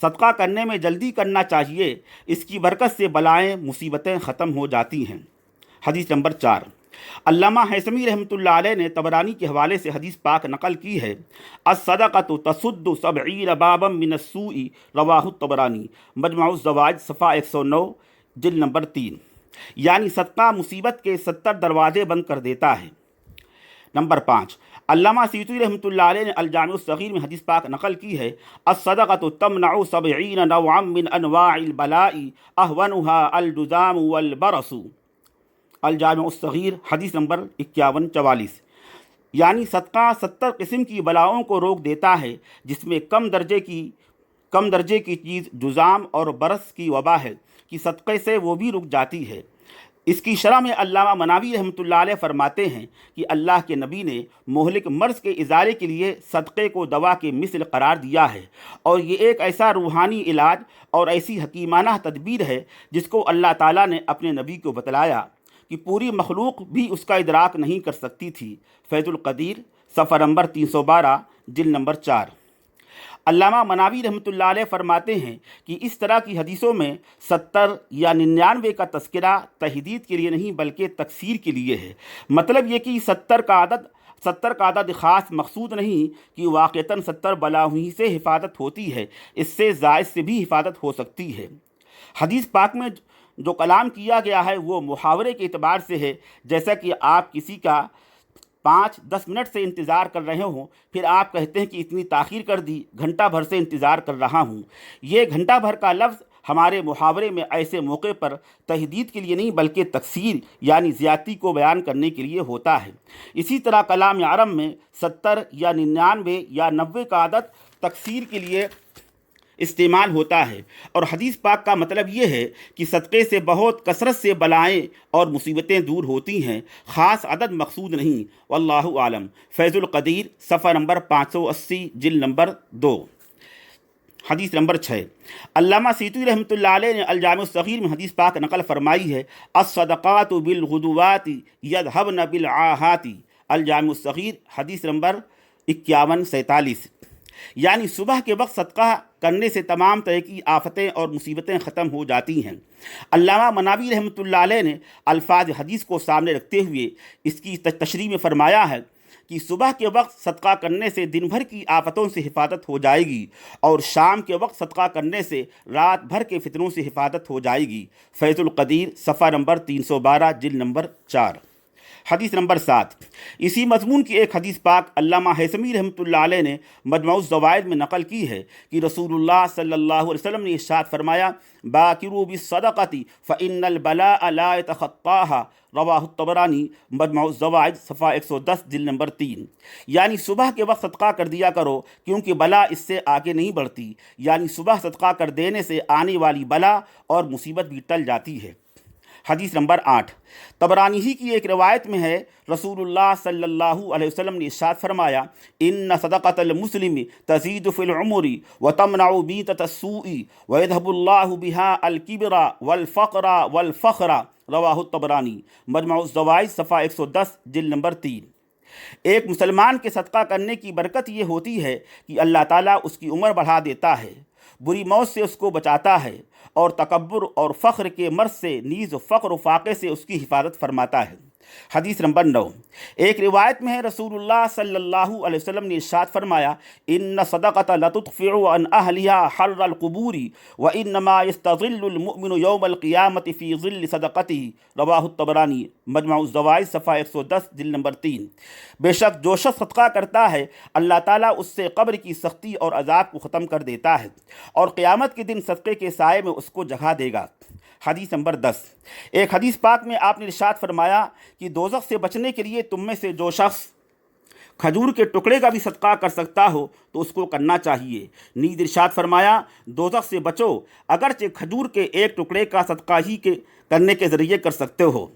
صدقہ کرنے میں جلدی کرنا چاہیے، اس کی برکت سے بلائیں مصیبتیں ختم ہو جاتی ہیں۔ حدیث نمبر 4، علامہ حیثمی رحمۃ اللہ علیہ نے طبرانی کے حوالے سے حدیث پاک نقل کی ہے، الصدقۃ تسد 70 بابا من السوء، رواہ الطبرانی، مجمع الزوائد صفحہ 109 جلد نمبر 3، یعنی صدقہ مصیبت کے 70 دروازے بند کر دیتا ہے۔ نمبر 5، علامہ سیوطی رحمۃ اللہ علیہ نے الجامع الصغیر میں حدیث پاک نقل کی ہے، الصدقۃ تمنع 70 نوعا من انواع البلاء اہونها الجذام والبرص، الجامع الصغیر حدیث نمبر 5144، یعنی صدقہ 70 قسم کی بلاؤں کو روک دیتا ہے، جس میں کم درجے کی چیز جذام اور برص کی وبا ہے کہ صدقے سے وہ بھی رک جاتی ہے۔ اس کی شرح میں علامہ مناوی رحمۃ اللہ علیہ فرماتے ہیں کہ اللہ کے نبی نے مہلک مرض کے ازالے کے لیے صدقے کو دوا کے مثل قرار دیا ہے، اور یہ ایک ایسا روحانی علاج اور ایسی حکیمانہ تدبیر ہے جس کو اللہ تعالیٰ نے اپنے نبی کو بتلایا کہ پوری مخلوق بھی اس کا ادراک نہیں کر سکتی تھی۔ فیض القدیر صفحہ نمبر 312 جلد نمبر 4۔ علامہ مناوی رحمۃ اللہ علیہ فرماتے ہیں کہ اس طرح کی حدیثوں میں 70 یا 99 کا تذکرہ تحدید کے لیے نہیں بلکہ تکثیر کے لیے ہے۔ مطلب یہ کہ 70 کا عدد خاص مقصود نہیں کہ واقعتاً 70 بلاؤں ہی سے حفاظت ہوتی ہے، اس سے زائد سے بھی حفاظت ہو سکتی ہے۔ حدیث پاک میں جو کلام کیا گیا ہے وہ محاورے کے اعتبار سے ہے، جیسا کہ آپ کسی کا 5-10 منٹ سے انتظار کر رہے ہوں، پھر آپ کہتے ہیں کہ اتنی تاخیر کر دی، گھنٹہ بھر سے انتظار کر رہا ہوں۔ یہ گھنٹہ بھر کا لفظ ہمارے محاورے میں ایسے موقع پر تحدید کے لیے نہیں بلکہ تکثیر یعنی زیادتی کو بیان کرنے کے لیے ہوتا ہے۔ اسی طرح کلام عرب میں 70 یا 99 یا 90 کا عدد تکثیر کے لیے استعمال ہوتا ہے، اور حدیث پاک کا مطلب یہ ہے کہ صدقے سے بہت کثرت سے بلائیں اور مصیبتیں دور ہوتی ہیں، خاص عدد مقصود نہیں۔ واللہ عالم۔ فیض القدیر صفحہ نمبر 580 جلد نمبر 2۔ حدیث نمبر 6، علامہ سیوطی رحمۃ اللہ علیہ نے الجامع الصغیر میں حدیث پاک نقل فرمائی ہے، الصدقات بالغدوات یذهبن بالعاہات، الجامع الصغیر حدیث نمبر 5147، یعنی صبح کے وقت صدقہ کرنے سے تمام طرح کی آفتیں اور مصیبتیں ختم ہو جاتی ہیں۔ علامہ مناوی رحمۃ اللہ علیہ نے الفاظ حدیث کو سامنے رکھتے ہوئے اس کی تشریح میں فرمایا ہے کہ صبح کے وقت صدقہ کرنے سے دن بھر کی آفتوں سے حفاظت ہو جائے گی، اور شام کے وقت صدقہ کرنے سے رات بھر کے فتنوں سے حفاظت ہو جائے گی۔ فیض القدیر صفحہ نمبر 312 جلد نمبر 4۔ حدیث نمبر 7، اسی مضمون کی ایک حدیث پاک علامہ حیثمی رحمۃ اللہ علیہ نے مجمع الزوائد میں نقل کی ہے کہ رسول اللہ صلی اللہ علیہ وسلم نے ارشاد فرمایا، باکروا بالصدقۃ فإن البلاء لا يتخطاها، رواہ الطبرانی، مجمع الزوائد صفحہ 110 جلد نمبر 3، یعنی صبح کے وقت صدقہ کر دیا کرو کیونکہ بلا اس سے آگے نہیں بڑھتی، یعنی صبح صدقہ کر دینے سے آنے والی بلا اور مصیبت بھی ٹل جاتی ہے۔ حدیث نمبر 8، طبرانی ہی کی ایک روایت میں ہے، رسول اللہ صلی اللہ علیہ وسلم نے ارشاد فرمایا، ان صدقۃ المسلم تزید فی العمر وتمنع بیتۃ السوء ویذهب اللہ بها الکبر والفقر والفخر، رواہ الطبرانی، مجمع الزوائد صفحہ 110 جلد نمبر 3۔ ایک مسلمان کے صدقہ کرنے کی برکت یہ ہوتی ہے کہ اللہ تعالیٰ اس کی عمر بڑھا دیتا ہے، بری موت سے اس کو بچاتا ہے، اور تکبر اور فخر کے مرض سے نیز فقر و فاقے سے اس کی حفاظت فرماتا ہے۔ حدیث نمبر 9، ایک روایت میں ہے، رسول اللہ صلی اللہ علیہ وسلم نے ارشاد فرمایا، ان صدقۃ لتطفع عن اہلها حر القبور وانما يستظل المؤمن یوم القیامۃ فی ظل صدقته، رواہ الطبرانی، مجمع الزوائد صفحہ 110 جلد نمبر 3۔ بے شک جو شخص صدقہ کرتا ہے اللہ تعالیٰ اس سے قبر کی سختی اور عذاب کو ختم کر دیتا ہے، اور قیامت کے دن صدقے کے سائے میں اس کو جگہ دے گا۔ حدیث نمبر 10، ایک حدیث پاک میں آپ نے ارشاد فرمایا کہ دوزخ سے بچنے کے لیے تم میں سے جو شخص کھجور کے ٹکڑے کا بھی صدقہ کر سکتا ہو تو اس کو کرنا چاہیے۔ نیز ارشاد فرمایا، دوزخ سے بچو اگرچہ کھجور کے ایک ٹکڑے کا صدقہ ہی کرنے کے ذریعے کر سکتے ہو۔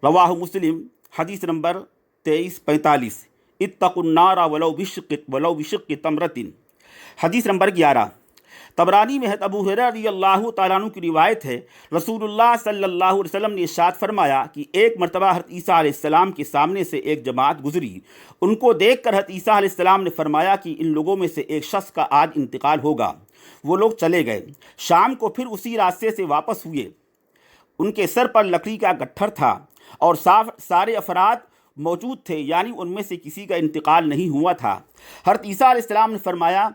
رواہ مسلم، حدیث نمبر 2345، اتقوا النار ولو بشق تمرۃ۔ حدیث نمبر 11، طبرانی میں ہے، ابو ہریرہ رضی اللہ تعالیٰ عنہ کی روایت ہے، رسول اللہ صلی اللہ علیہ وسلم نے ارشاد فرمایا کہ ایک مرتبہ حضرت عیسیٰ علیہ السلام کے سامنے سے ایک جماعت گزری، ان کو دیکھ کر حضرت عیسیٰ علیہ السلام نے فرمایا کہ ان لوگوں میں سے ایک شخص کا آج انتقال ہوگا، وہ لوگ چلے گئے۔ شام کو پھر اسی راستے سے واپس ہوئے۔ ان کے سر پر لکڑی کا گٹھر تھا اور سارے افراد موجود تھے، یعنی ان میں سے کسی کا انتقال نہیں ہوا تھا۔ حضرت عیسیٰ علیہ السلام نے فرمایا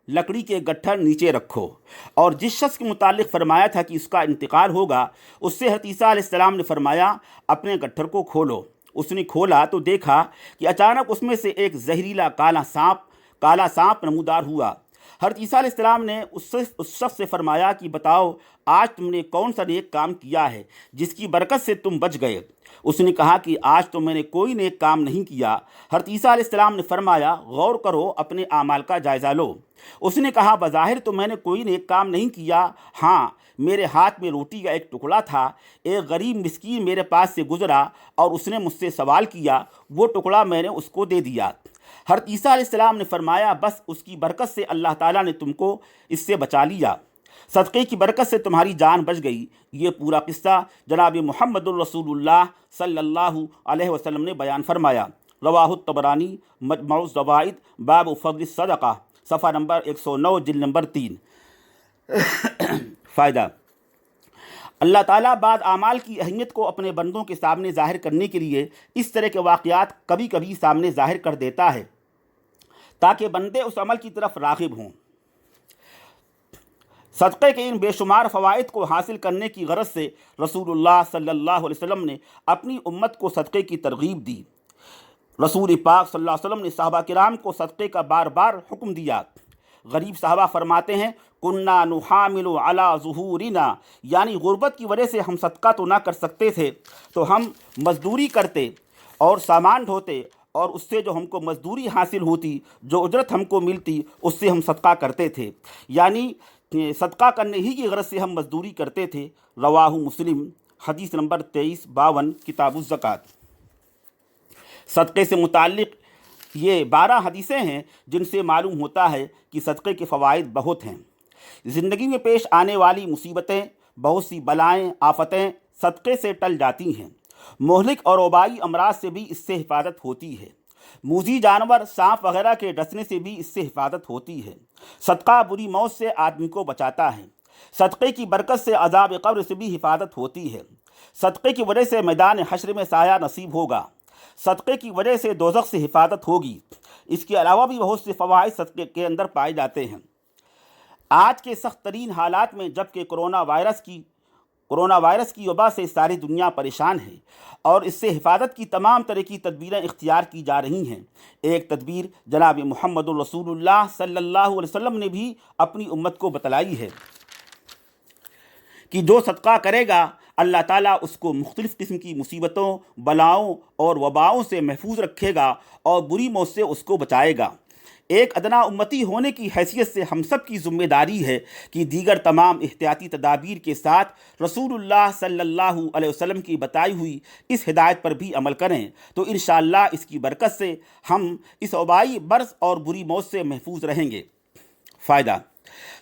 لکڑی کے گٹھر نیچے رکھو، اور جس شخص کے متعلق فرمایا تھا کہ اس کا انتقال ہوگا، اس سے حضرت عیسیٰ علیہ السلام نے فرمایا اپنے گٹھر کو کھولو۔ اس نے کھولا تو دیکھا کہ اچانک اس میں سے ایک زہریلا کالا سانپ نمودار ہوا۔ حضرت عیسیٰ علیہ السلام نے اس شخص سے فرمایا کہ بتاؤ آج تم نے کون سا نیک کام کیا ہے جس کی برکت سے تم بچ گئے؟ اس نے کہا کہ آج تو میں نے کوئی نیک کام نہیں کیا۔ حضرت عیسیٰ علیہ السلام نے فرمایا غور کرو، اپنے اعمال کا جائزہ لو۔ اس نے کہا بظاہر تو میں نے کوئی نیک کام نہیں کیا، ہاں میرے ہاتھ میں روٹی کا ایک ٹکڑا تھا، ایک غریب مسکین میرے پاس سے گزرا اور اس نے مجھ سے سوال کیا، وہ ٹکڑا میں نے اس کو دے دیا۔ حضرت عیسیٰ علیہ السلام نے فرمایا بس اس کی برکت سے اللہ تعالیٰ نے تم کو اس سے بچا لیا، صدقے کی برکت سے تمہاری جان بچ گئی۔ یہ پورا قصہ جناب محمد الرسول اللہ صلی اللہ علیہ وسلم نے بیان فرمایا۔ رواہ الطبرانی مجمع الزوائد باب فضل الصدقہ، صفحہ نمبر 109 جلد نمبر 3۔ فائدہ: اللہ تعالیٰ بعض اعمال کی اہمیت کو اپنے بندوں کے سامنے ظاہر کرنے کے لیے اس طرح کے واقعات کبھی کبھی سامنے ظاہر کر دیتا ہے تاکہ بندے اس عمل کی طرف راغب ہوں۔ صدقے کے ان بے شمار فوائد کو حاصل کرنے کی غرض سے رسول اللہ صلی اللہ علیہ وسلم نے اپنی امت کو صدقے کی ترغیب دی۔ رسول پاک صلی اللہ علیہ وسلم نے صحابہ کرام کو صدقے کا بار بار حکم دیا۔ غریب صحابہ فرماتے ہیں کننا نحامل علی ظہورنا، یعنی غربت کی وجہ سے ہم صدقہ تو نہ کر سکتے تھے تو ہم مزدوری کرتے اور سامان ڈھوتے، اور اس سے جو ہم کو مزدوری حاصل ہوتی، جو اجرت ہم کو ملتی، اس سے ہم صدقہ کرتے تھے، یعنی صدقہ کرنے ہی کی غرض سے ہم مزدوری کرتے تھے۔ رواہ مسلم، حدیث نمبر 2352 کتاب الزکوٰۃ۔ صدقے سے متعلق یہ 12 حدیثیں ہیں جن سے معلوم ہوتا ہے کہ صدقے کے فوائد بہت ہیں۔ زندگی میں پیش آنے والی مصیبتیں، بہت سی بلائیں، آفتیں صدقے سے ٹل جاتی ہیں۔ مہلک اور وبائی امراض سے بھی اس سے حفاظت ہوتی ہے۔ موذی جانور، سانپ وغیرہ کے ڈسنے سے بھی اس سے حفاظت ہوتی ہے۔ صدقہ بری موت سے آدمی کو بچاتا ہے۔ صدقے کی برکت سے عذاب قبر سے بھی حفاظت ہوتی ہے۔ صدقے کی وجہ سے میدان حشر میں سایہ نصیب ہوگا۔ صدقے کی وجہ سے دوزخ سے حفاظت ہوگی۔ اس کے علاوہ بھی بہت سے فوائد صدقے کے اندر پائے جاتے ہیں۔ آج کے سخت ترین حالات میں جب کہ کرونا وائرس کی وبا سے ساری دنیا پریشان ہے اور اس سے حفاظت کی تمام طرح کی تدبیریں اختیار کی جا رہی ہیں، ایک تدبیر جناب محمد الرسول اللہ صلی اللہ علیہ وسلم نے بھی اپنی امت کو بتلائی ہے کہ جو صدقہ کرے گا اللہ تعالیٰ اس کو مختلف قسم کی مصیبتوں، بلاؤں اور وباؤں سے محفوظ رکھے گا اور بری موت سے اس کو بچائے گا۔ ایک ادنا امتی ہونے کی حیثیت سے ہم سب کی ذمہ داری ہے کہ دیگر تمام احتیاطی تدابیر کے ساتھ رسول اللہ صلی اللہ علیہ وسلم کی بتائی ہوئی اس ہدایت پر بھی عمل کریں، تو انشاءاللہ اس کی برکت سے ہم اس وبائی مرض اور بری موت سے محفوظ رہیں گے۔ فائدہ: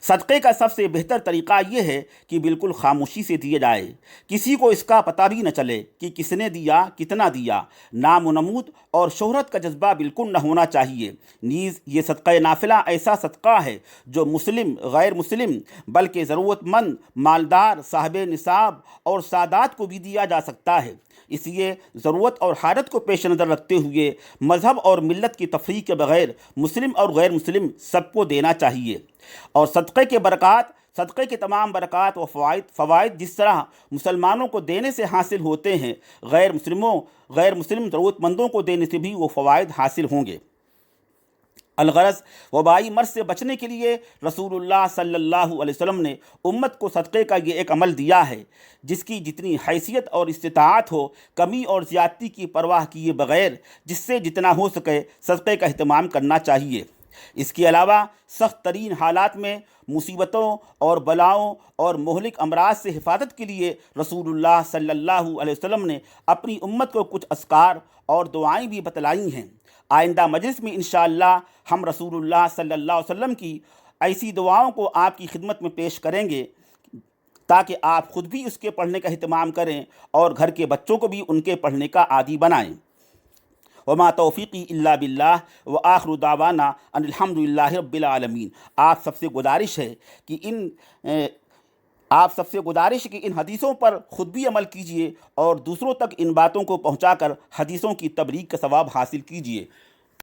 صدقے کا سب سے بہتر طریقہ یہ ہے کہ بالکل خاموشی سے دیا جائے، کسی کو اس کا پتہ بھی نہ چلے کہ کس نے دیا، کتنا دیا۔ نام و نمود اور شہرت کا جذبہ بالکل نہ ہونا چاہیے۔ نیز یہ صدقہ نافلہ ایسا صدقہ ہے جو مسلم، غیر مسلم، بلکہ ضرورت مند، مالدار، صاحب نصاب اور سادات کو بھی دیا جا سکتا ہے۔ اس لیے ضرورت اور حاجت کو پیش نظر رکھتے ہوئے مذہب اور ملت کی تفریق کے بغیر مسلم اور غیر مسلم سب کو دینا چاہیے۔ اور صدقے کے تمام برکات و فوائد جس طرح مسلمانوں کو دینے سے حاصل ہوتے ہیں، غیر مسلم ضرورت مندوں کو دینے سے بھی وہ فوائد حاصل ہوں گے۔ الغرض وبائی مرض سے بچنے کے لیے رسول اللہ صلی اللہ علیہ وسلم نے امت کو صدقے کا یہ ایک عمل دیا ہے جس کی جتنی حیثیت اور استطاعت ہو، کمی اور زیادتی کی پرواہ کیے بغیر جس سے جتنا ہو سکے صدقے کا اہتمام کرنا چاہیے۔ اس کے علاوہ سخت ترین حالات میں مصیبتوں اور بلاؤں اور مہلک امراض سے حفاظت کے لیے رسول اللہ صلی اللہ علیہ وسلم نے اپنی امت کو کچھ اذکار اور دعائیں بھی بتلائی ہیں۔ آئندہ مجلس میں انشاءاللہ ہم رسول اللہ صلی اللہ علیہ وسلم کی ایسی دعاؤں کو آپ کی خدمت میں پیش کریں گے تاکہ آپ خود بھی اس کے پڑھنے کا اہتمام کریں اور گھر کے بچوں کو بھی ان کے پڑھنے کا عادی بنائیں۔ وما توفیقی الا باللہ وآخر دعوانا ان الحمدللہ رب العالمین۔ آپ سب سے گزارش ہے کہ ان حدیثوں پر خود بھی عمل کیجئے اور دوسروں تک ان باتوں کو پہنچا کر حدیثوں کی تبلیغ کا ثواب حاصل کیجئے۔